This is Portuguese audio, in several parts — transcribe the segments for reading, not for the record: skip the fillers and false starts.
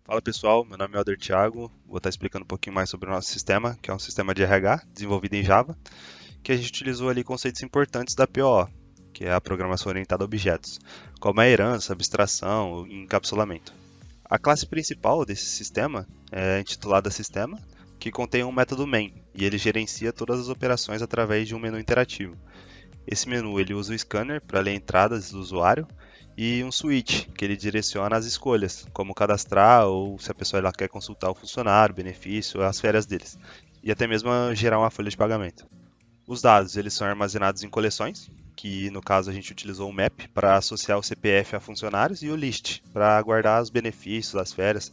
Fala pessoal, meu nome é Alder Thiago, vou estar explicando um pouquinho mais sobre o nosso sistema, que é um sistema de RH desenvolvido em Java, que a gente utilizou ali conceitos importantes da POO, que é a programação orientada a objetos, como a herança, abstração e encapsulamento. A classe principal desse sistema é intitulada Sistema, que contém um método main, e ele gerencia todas as operações através de um menu interativo. Esse menu ele usa o scanner para ler entradas do usuário e um switch que ele direciona as escolhas, como cadastrar ou se a pessoa ela quer consultar o funcionário, benefício, as férias deles, e até mesmo gerar uma folha de pagamento. Os dados eles são armazenados em coleções, que no caso a gente utilizou o map para associar o CPF a funcionários e o list para guardar os benefícios, as férias.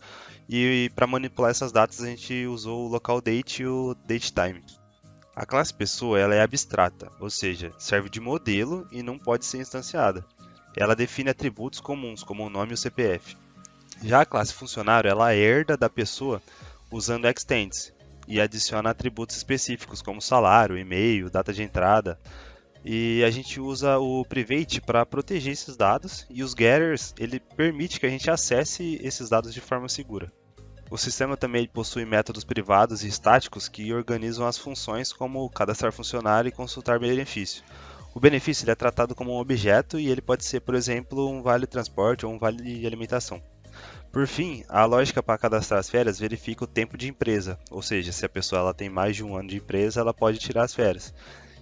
E para manipular essas datas a gente usou o local date e o date time. A classe pessoa ela é abstrata, ou seja, serve de modelo e não pode ser instanciada. Ela define atributos comuns, como o nome e o CPF. Já a classe funcionário ela herda da pessoa usando extends e adiciona atributos específicos, como salário, e-mail, data de entrada. E a gente usa o private para proteger esses dados e os getters ele permite que a gente acesse esses dados de forma segura. O sistema também possui métodos privados e estáticos que organizam as funções como cadastrar funcionário e consultar benefício. O benefício ele é tratado como um objeto e ele pode ser, por exemplo, um vale transporte ou um vale de alimentação. Por fim, a lógica para cadastrar as férias verifica o tempo de empresa, ou seja, se a pessoa ela tem mais de um ano de empresa, ela pode tirar as férias.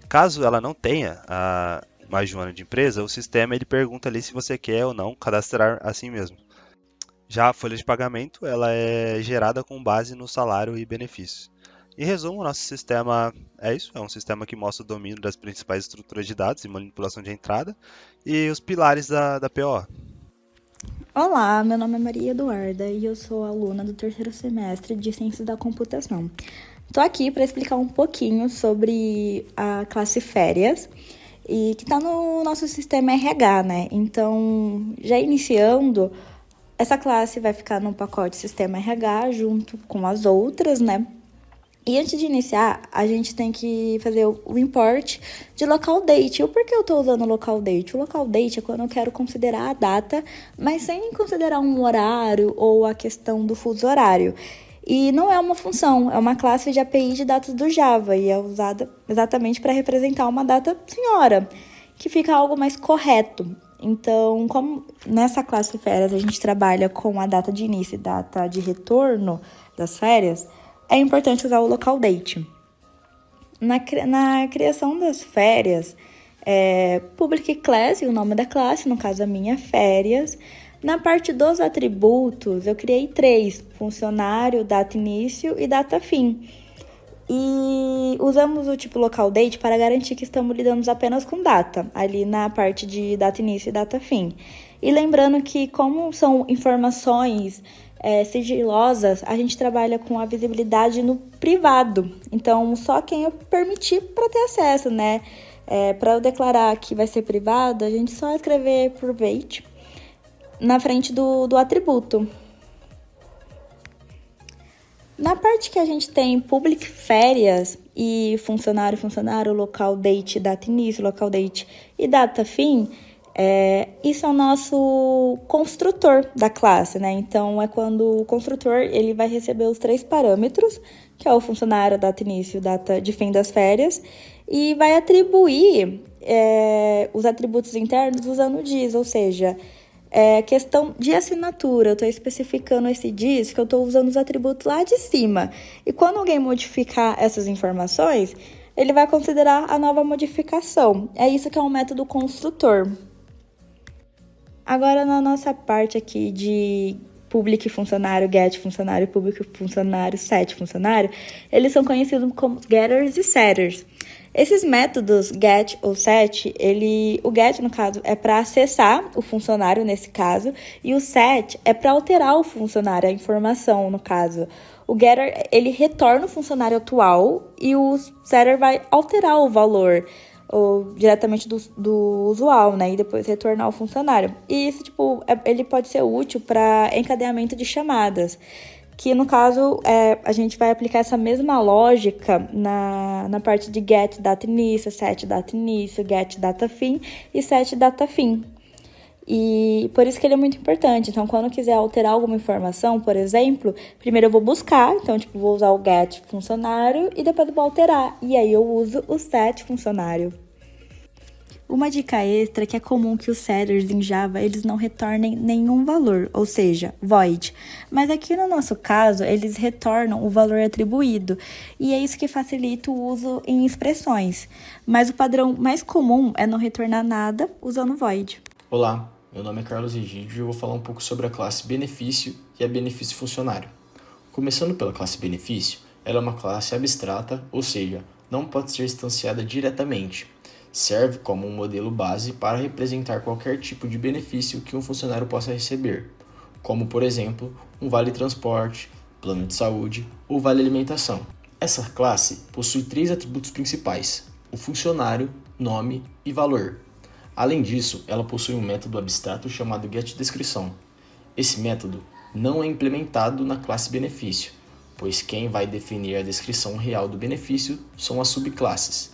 Caso ela não tenha mais de um ano de empresa, o sistema ele pergunta ali se você quer ou não cadastrar assim mesmo. Já a folha de pagamento, ela é gerada com base no salário e benefícios. Em resumo, o nosso sistema é isso, é um sistema que mostra o domínio das principais estruturas de dados e manipulação de entrada e os pilares da PO. Olá, meu nome é Maria Eduarda e eu sou aluna do terceiro semestre de Ciências da Computação. Estou aqui para explicar um pouquinho sobre a classe férias e que está no nosso sistema RH, né? Então, já iniciando, essa classe vai ficar no pacote sistema RH junto com as outras, né? E antes de iniciar, a gente tem que fazer o import de local date. E o porquê eu estou usando local date? O local date é quando eu quero considerar a data, mas sem considerar um horário ou a questão do fuso horário. E não é uma função, é uma classe de API de dados do Java e é usada exatamente para representar uma data senhora, que fica algo mais correto. Então, como nessa classe férias a gente trabalha com a data de início e data de retorno das férias, é importante usar o local date. Na criação das férias, public class, o nome da classe, no caso a minha férias. Na parte dos atributos, eu criei 3, funcionário, data início e data fim. E usamos o tipo local date para garantir que estamos lidando apenas com data, ali na parte de data início e data fim. E lembrando que, como são informações sigilosas, a gente trabalha com a visibilidade no privado. Então, só quem eu permitir para ter acesso, né? Para eu declarar que vai ser privado, a gente só escrever private na frente do atributo. Na parte que a gente tem public férias e funcionário, local date, data início, local date e data fim, isso é o nosso construtor da classe, né? Então, é quando o construtor ele vai receber os 3 parâmetros, que é o funcionário, data início, data de fim das férias, e vai atribuir os atributos internos usando o diz, ou seja, questão de assinatura, eu estou especificando esse diz que eu estou usando os atributos lá de cima. E quando alguém modificar essas informações, ele vai considerar a nova modificação. É isso que é um método construtor. Agora, na nossa parte aqui de public funcionário, get funcionário, public funcionário, set funcionário, eles são conhecidos como getters e setters. Esses métodos get ou set, o get, no caso, é para acessar o funcionário, nesse caso, e o set é para alterar o funcionário, a informação, no caso. O getter, ele retorna o funcionário atual e o setter vai alterar o valor ou diretamente do usual, né? E depois retornar ao funcionário. E isso, ele pode ser útil para encadeamento de chamadas, que no caso a gente vai aplicar essa mesma lógica na parte de get data início, set data início, get data fim e set data fim. E por isso que ele é muito importante. Então, quando eu quiser alterar alguma informação, por exemplo, primeiro eu vou buscar. Então, vou usar o get funcionário e depois eu vou alterar. E aí eu uso o set funcionário. Uma dica extra é que é comum que os setters em Java eles não retornem nenhum valor, ou seja, void. Mas aqui no nosso caso, eles retornam o valor atribuído, e é isso que facilita o uso em expressões. Mas o padrão mais comum é não retornar nada usando void. Olá, meu nome é Carlos Egídio e eu vou falar um pouco sobre a classe benefício e a benefício funcionário. Começando pela classe benefício, ela é uma classe abstrata, ou seja, não pode ser instanciada diretamente. Serve como um modelo base para representar qualquer tipo de benefício que um funcionário possa receber, como, por exemplo, um vale-transporte, plano de saúde ou vale-alimentação. Essa classe possui 3 atributos principais: o funcionário, nome e valor. Além disso, ela possui um método abstrato chamado getDescrição. Esse método não é implementado na classe benefício, pois quem vai definir a descrição real do benefício são as subclasses,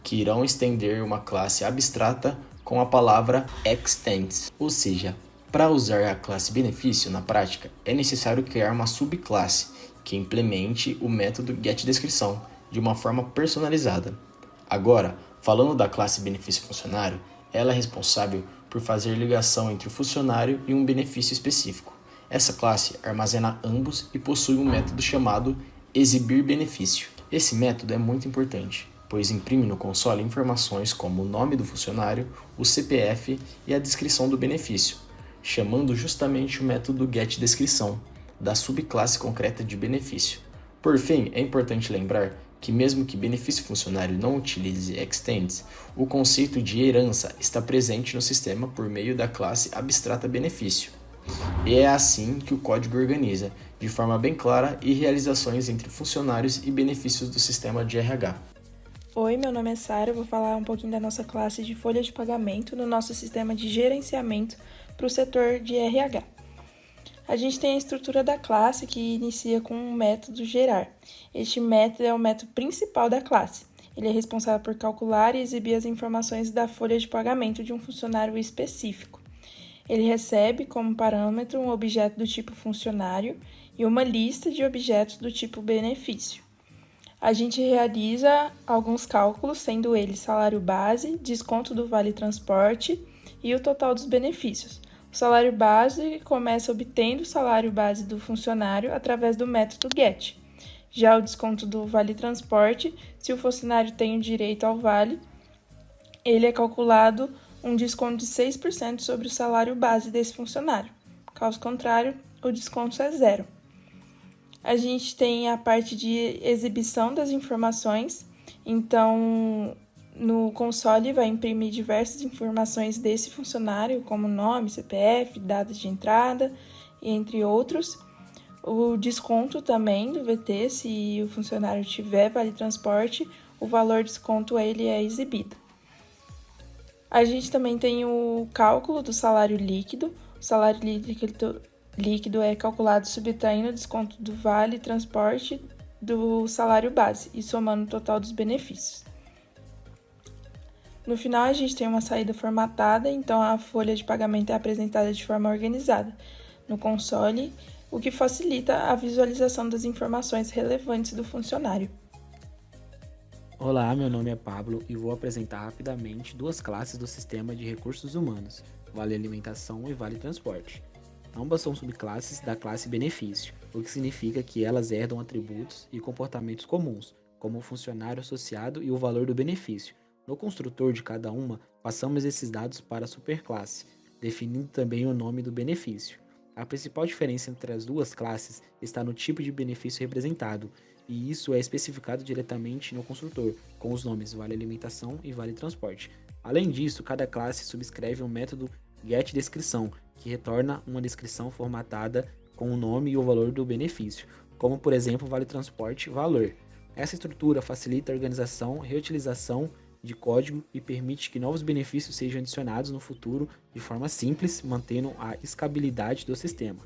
que irão estender uma classe abstrata com a palavra extends. Ou seja, para usar a classe benefício na prática, é necessário criar uma subclasse que implemente o método getDescrição de uma forma personalizada. Agora, falando da classe benefício funcionário, ela é responsável por fazer ligação entre o funcionário e um benefício específico. Essa classe armazena ambos e possui um método chamado exibirBenefício. Esse método é muito importante, pois imprime no console informações como o nome do funcionário, o CPF e a descrição do benefício, chamando justamente o método getDescrição, da subclasse concreta de benefício. Por fim, é importante lembrar que mesmo que benefício funcionário não utilize extends, o conceito de herança está presente no sistema por meio da classe abstrata benefício. E é assim que o código organiza, de forma bem clara, e realizações entre funcionários e benefícios do sistema de RH. Oi, meu nome é Sara, eu vou falar um pouquinho da nossa classe de folha de pagamento no nosso sistema de gerenciamento para o setor de RH. A gente tem a estrutura da classe que inicia com o método gerar. Este método é o método principal da classe. Ele é responsável por calcular e exibir as informações da folha de pagamento de um funcionário específico. Ele recebe como parâmetro um objeto do tipo funcionário e uma lista de objetos do tipo benefício. A gente realiza alguns cálculos, sendo eles salário base, desconto do vale-transporte e o total dos benefícios. O salário base começa obtendo o salário base do funcionário através do método get. Já o desconto do vale-transporte, se o funcionário tem o direito ao vale, ele é calculado um desconto de 6% sobre o salário base desse funcionário. Caso contrário, o desconto é zero. A gente tem a parte de exibição das informações, então no console vai imprimir diversas informações desse funcionário, como nome, CPF, data de entrada, entre outros. O desconto também do VT, se o funcionário tiver vale-transporte, o valor de desconto ele é exibido. A gente também tem o cálculo do salário líquido. O salário líquido é calculado subtraindo o desconto do vale-transporte do salário base e somando o total dos benefícios. No final, a gente tem uma saída formatada, então a folha de pagamento é apresentada de forma organizada no console, o que facilita a visualização das informações relevantes do funcionário. Olá, meu nome é Pablo e vou apresentar rapidamente duas classes do sistema de recursos humanos, Vale Alimentação e Vale Transporte. Ambas são subclasses da classe Benefício, o que significa que elas herdam atributos e comportamentos comuns, como o funcionário associado e o valor do benefício. No construtor de cada uma, passamos esses dados para a superclasse, definindo também o nome do benefício. A principal diferença entre as duas classes está no tipo de benefício representado, e isso é especificado diretamente no construtor, com os nomes Vale Alimentação e Vale Transporte. Além disso, cada classe subscreve um método getDescrição, que retorna uma descrição formatada com o nome e o valor do benefício, como por exemplo Vale Transporte Valor. Essa estrutura facilita a organização, reutilização de código e permite que novos benefícios sejam adicionados no futuro de forma simples, mantendo a escalabilidade do sistema.